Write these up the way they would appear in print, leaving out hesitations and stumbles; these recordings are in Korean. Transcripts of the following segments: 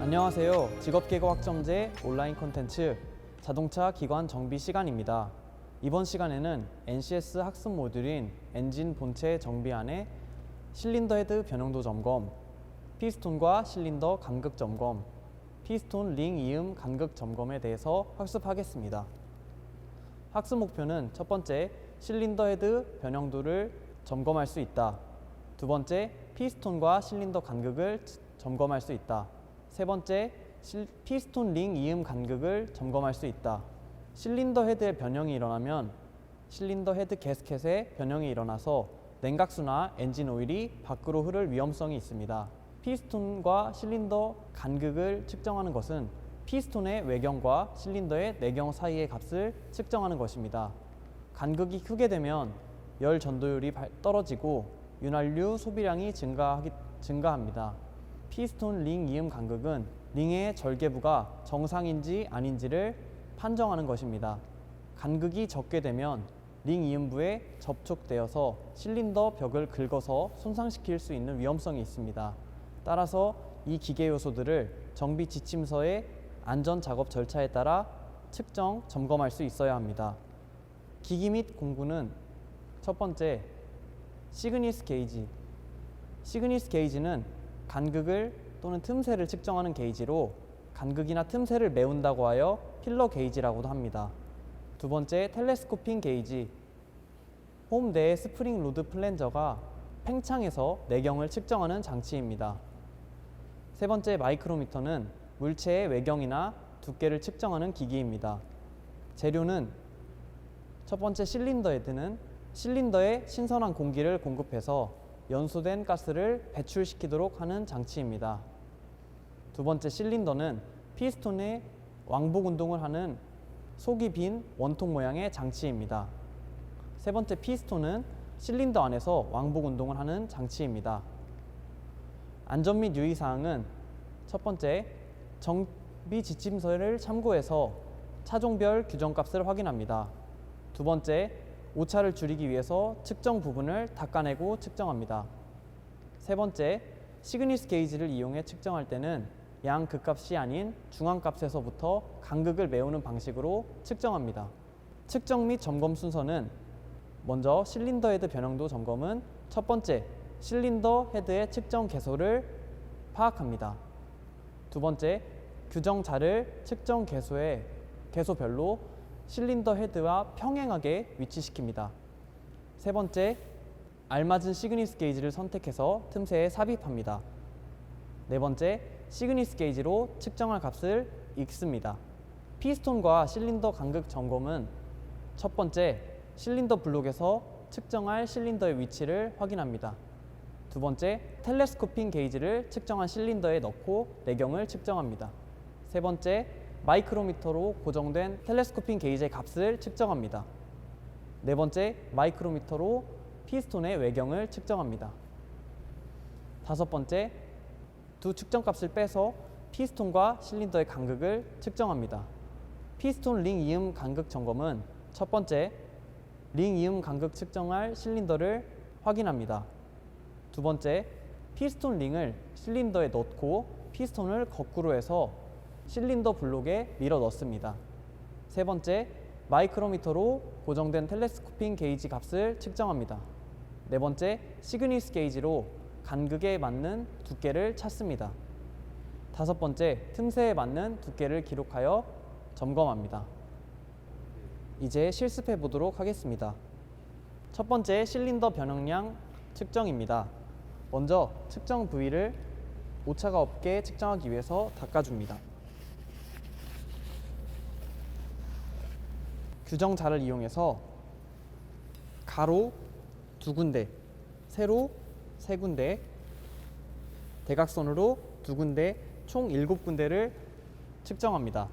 안녕하세요. 직업계고 학점제 온라인 콘텐츠 자동차 기관 정비 시간입니다. 이번 시간에는 NCS 학습 모듈인 엔진 본체 정비안의 실린더 헤드 변형도 점검, 피스톤과 실린더 간극 점검, 피스톤 링 이음 간극 점검에 대해서 학습하겠습니다. 학습 목표는 첫 번째, 실린더 헤드 변형도를 점검할 수 있다. 두 번째, 피스톤과 실린더 간극을 점검할 수 있다. 세 번째, 피스톤 링 이음 간극을 점검할 수 있다. 실린더 헤드의 변형이 일어나면 실린더 헤드 게스켓의 변형이 일어나서 냉각수나 엔진 오일이 밖으로 흐를 위험성이 있습니다. 피스톤과 실린더 간극을 측정하는 것은 피스톤의 외경과 실린더의 내경 사이의 값을 측정하는 것입니다. 간극이 크게 되면 열 전도율이 떨어지고 윤활유 소비량이 증가합니다. 피스톤 링 이음 간극은 링의 절개부가 정상인지 아닌지를 판정하는 것입니다. 간극이 적게 되면 링 이음부에 접촉되어서 실린더 벽을 긁어서 손상시킬 수 있는 위험성이 있습니다. 따라서 이 기계 요소들을 정비 지침서의 안전 작업 절차에 따라 측정, 점검할 수 있어야 합니다. 기기 및 공구는 첫 번째, 시그니스 게이지. 시그니스 게이지는 간극을 또는 틈새를 측정하는 게이지로 간극이나 틈새를 메운다고 하여 필러 게이지라고도 합니다. 두 번째, 텔레스코핑 게이지. 홈 내의 스프링 로드 플랜저가 팽창해서 내경을 측정하는 장치입니다. 세 번째, 마이크로미터는 물체의 외경이나 두께를 측정하는 기기입니다. 재료는 첫 번째, 실린더 헤드는 실린더에 신선한 공기를 공급해서 연소된 가스를 배출시키도록 하는 장치입니다. 두 번째, 실린더는 피스톤의 왕복 운동을 하는 속이 빈 원통 모양의 장치입니다. 세 번째, 피스톤은 실린더 안에서 왕복 운동을 하는 장치입니다. 안전 및 유의사항은 첫 번째, 정비 지침서를 참고해서 차종별 규정값을 확인합니다. 두 번째, 오차를 줄이기 위해서 측정 부분을 닦아내고 측정합니다. 세 번째, 시그니스 게이지를 이용해 측정할 때는 양 극값이 아닌 중앙값에서부터 간극을 메우는 방식으로 측정합니다. 측정 및 점검 순서는 먼저 실린더 헤드 변형도 점검은 첫 번째, 실린더 헤드의 측정 개소를 파악합니다. 두 번째, 규정자를 측정 개소별로 실린더 헤드와 평행하게 위치시킵니다. 세 번째, 알맞은 시그니스 게이지를 선택해서 틈새에 삽입합니다. 네 번째, 시그니스 게이지로 측정할 값을 읽습니다. 피스톤과 실린더 간극 점검은 첫 번째, 실린더 블록에서 측정할 실린더의 위치를 확인합니다. 두 번째, 텔레스코핑 게이지를 측정한 실린더에 넣고 내경을 측정합니다. 세 번째, 마이크로미터로 고정된 텔레스코핑 게이지의 값을 측정합니다. 네 번째, 마이크로미터로 피스톤의 외경을 측정합니다. 다섯 번째, 두 측정값을 빼서 피스톤과 실린더의 간극을 측정합니다. 피스톤 링 이음 간극 점검은 첫 번째, 링 이음 간극 측정할 실린더를 확인합니다. 두 번째, 피스톤 링을 실린더에 넣고 피스톤을 거꾸로 해서 실린더 블록에 밀어 넣습니다. 세 번째, 마이크로미터로 고정된 텔레스코핑 게이지 값을 측정합니다. 네 번째, 시그니스 게이지로 간극에 맞는 두께를 찾습니다. 다섯 번째, 틈새에 맞는 두께를 기록하여 점검합니다. 이제 실습해 보도록 하겠습니다. 첫 번째, 실린더 변형량 측정입니다. 먼저 측정 부위를 오차가 없게 측정하기 위해서 닦아줍니다. 규정자를 이용해서 가로 2군데, 세로 3군데, 대각선으로 2군데, 총 7군데를 측정합니다.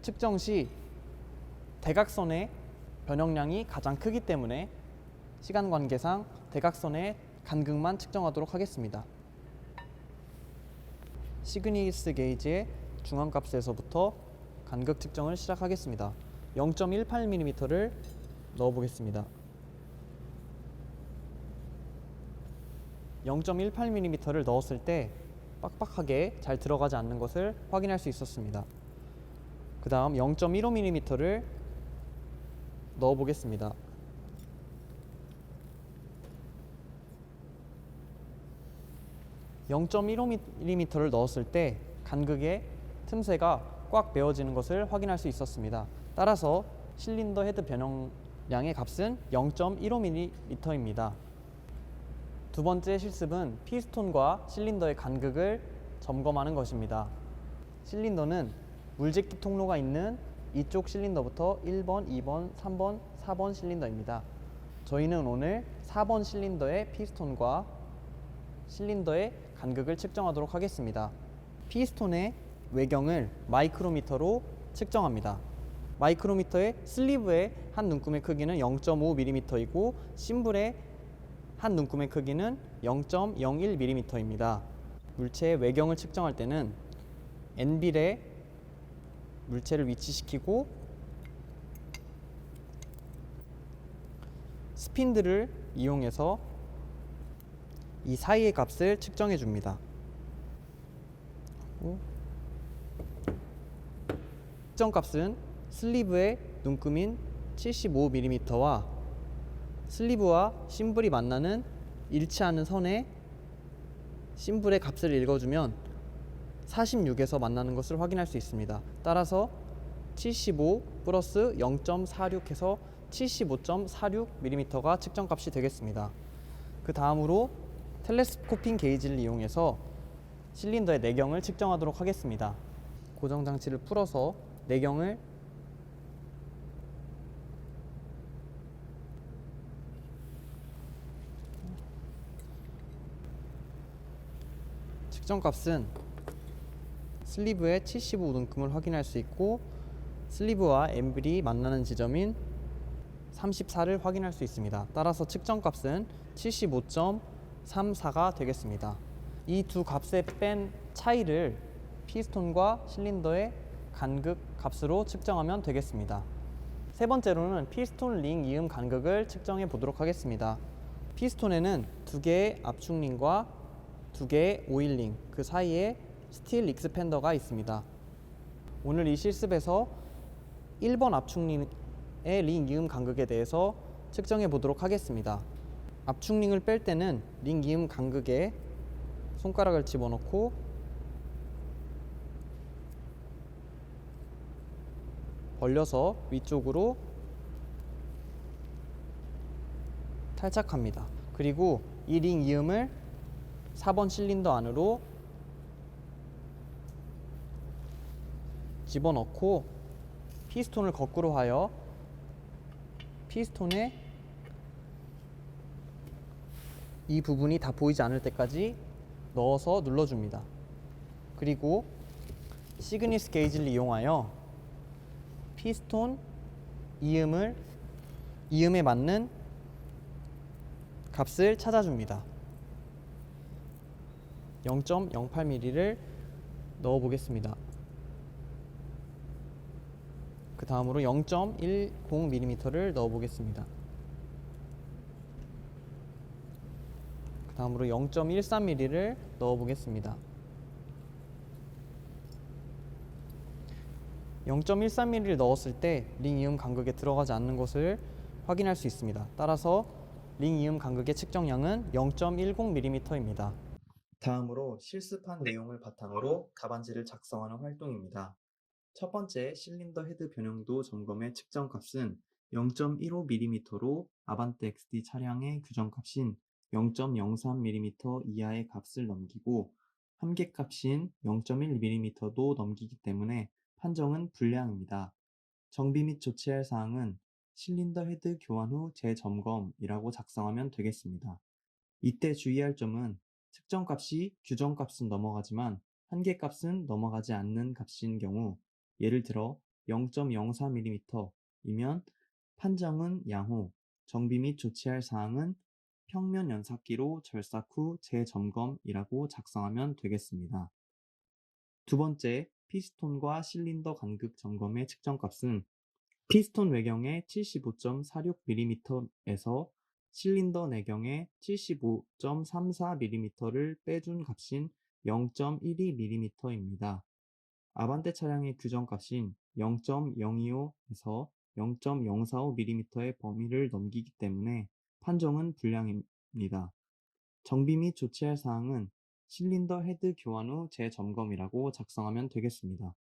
측정 시 대각선의 변형량이 가장 크기 때문에 시간 관계상 대각선의 간극만 측정하도록 하겠습니다. 시그니스 게이지의 중앙값에서부터 간극 측정을 시작하겠습니다. 0.18mm를 넣어보겠습니다. 0.18mm를 넣었을 때 빡빡하게 잘 들어가지 않는 것을 확인할 수 있었습니다. 그 다음 0.15mm를 넣어 보겠습니다. 0.15mm를 넣었을 때 간극의 틈새가 꽉 메워지는 것을 확인할 수 있었습니다. 따라서 실린더 헤드 변형량의 값은 0.15mm입니다. 두 번째 실습은 피스톤과 실린더의 간극을 점검하는 것입니다. 실린더는 물제기 통로가 있는 이쪽 실린더부터 1번, 2번, 3번, 4번 실린더입니다. 저희는 오늘 4번 실린더의 피스톤과 실린더의 간극을 측정하도록 하겠습니다. 피스톤의 외경을 마이크로미터로 측정합니다. 마이크로미터의 슬리브의 한 눈금의 크기는 0.5mm이고 심블의 한 눈금의 크기는 0.01mm입니다. 물체의 외경을 측정할 때는 엔빌에 물체를 위치시키고 스핀들을 이용해서 이 사이의 값을 측정해 줍니다. 측정값은 슬리브의 눈금인 75mm와 슬리브와 심블이 만나는 일치하는 선에 심블의 값을 읽어주면 46에서 만나는 것을 확인할 수 있습니다. 따라서 75 플러스 0.46 해서 75.46mm가 측정값이 되겠습니다. 그 다음으로 텔레스코핑 게이지를 이용해서 실린더의 내경을 측정하도록 하겠습니다. 고정장치를 풀어서 내경을 측정값은 슬리브의 75 눈금을 확인할 수 있고 슬리브와 엠블이 만나는 지점인 34를 확인할 수 있습니다. 따라서 측정값은 75.34가 되겠습니다. 이 두 값의 뺀 차이를 피스톤과 실린더의 간극 값으로 측정하면 되겠습니다. 세 번째로는 피스톤 링 이음 간극을 측정해 보도록 하겠습니다. 피스톤에는 두 개의 압축 링과 두 개의 오일 링, 그 사이에 스틸 익스펜더가 있습니다. 오늘 이 실습에서 1번 압축 링의 링 이음 간극에 대해서 측정해 보도록 하겠습니다. 압축 링을 뺄 때는 링 이음 간극에 손가락을 집어넣고 벌려서 위쪽으로 탈착합니다. 그리고 이 링 이음을 4번 실린더 안으로 집어넣고 피스톤을 거꾸로 하여 피스톤의 이 부분이 다 보이지 않을 때까지 넣어서 눌러줍니다. 그리고 시그니스 게이지를 이용하여 피스톤 이음에 맞는 값을 찾아줍니다. 0.08mm를 넣어 보겠습니다. 그 다음으로 0.10mm를 넣어 보겠습니다. 그 다음으로 0.13mm를 넣어 보겠습니다. 0.13mm를 넣었을 때 링 이음 간극에 들어가지 않는 것을 확인할 수 있습니다. 따라서 링 이음 간극의 측정량은 0.10mm입니다. 다음으로 실습한 내용을 바탕으로 답안지를 작성하는 활동입니다. 첫 번째 실린더 헤드 변형도 점검의 측정값은 0.15mm로 아반떼 XD 차량의 규정값인 0.03mm 이하의 값을 넘기고 함계값인 0.1mm도 넘기기 때문에 판정은 불량입니다. 정비 및 조치할 사항은 실린더 헤드 교환 후 재점검이라고 작성하면 되겠습니다. 이때 주의할 점은 측정값이 규정값은 넘어가지만 한계값은 넘어가지 않는 값인 경우 예를 들어 0.04mm이면 판정은 양호, 정비 및 조치할 사항은 평면 연삭기로 절삭 후 재점검이라고 작성하면 되겠습니다. 두 번째, 피스톤과 실린더 간극 점검의 측정값은 피스톤 외경의 75.46mm에서 실린더 내경의 75.34mm를 빼준 값인 0.12mm입니다. 아반떼 차량의 규정값인 0.025에서 0.045mm의 범위를 넘기기 때문에 판정은 불량입니다. 정비 및 조치할 사항은 실린더 헤드 교환 후 재점검이라고 작성하면 되겠습니다.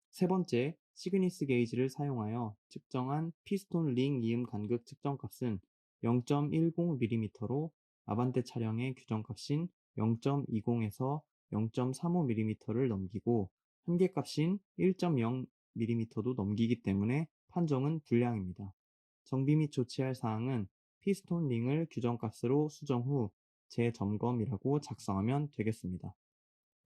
세 번째, 시그니스 게이지를 사용하여 측정한 피스톤 링 이음 간극 측정값은 0.10mm로 아반떼 차량의 규정값인 0.20에서 0.35mm를 넘기고 한계값인 1.0mm도 넘기기 때문에 판정은 불량입니다. 정비 및 조치할 사항은 피스톤 링을 규정값으로 수정 후 재점검이라고 작성하면 되겠습니다.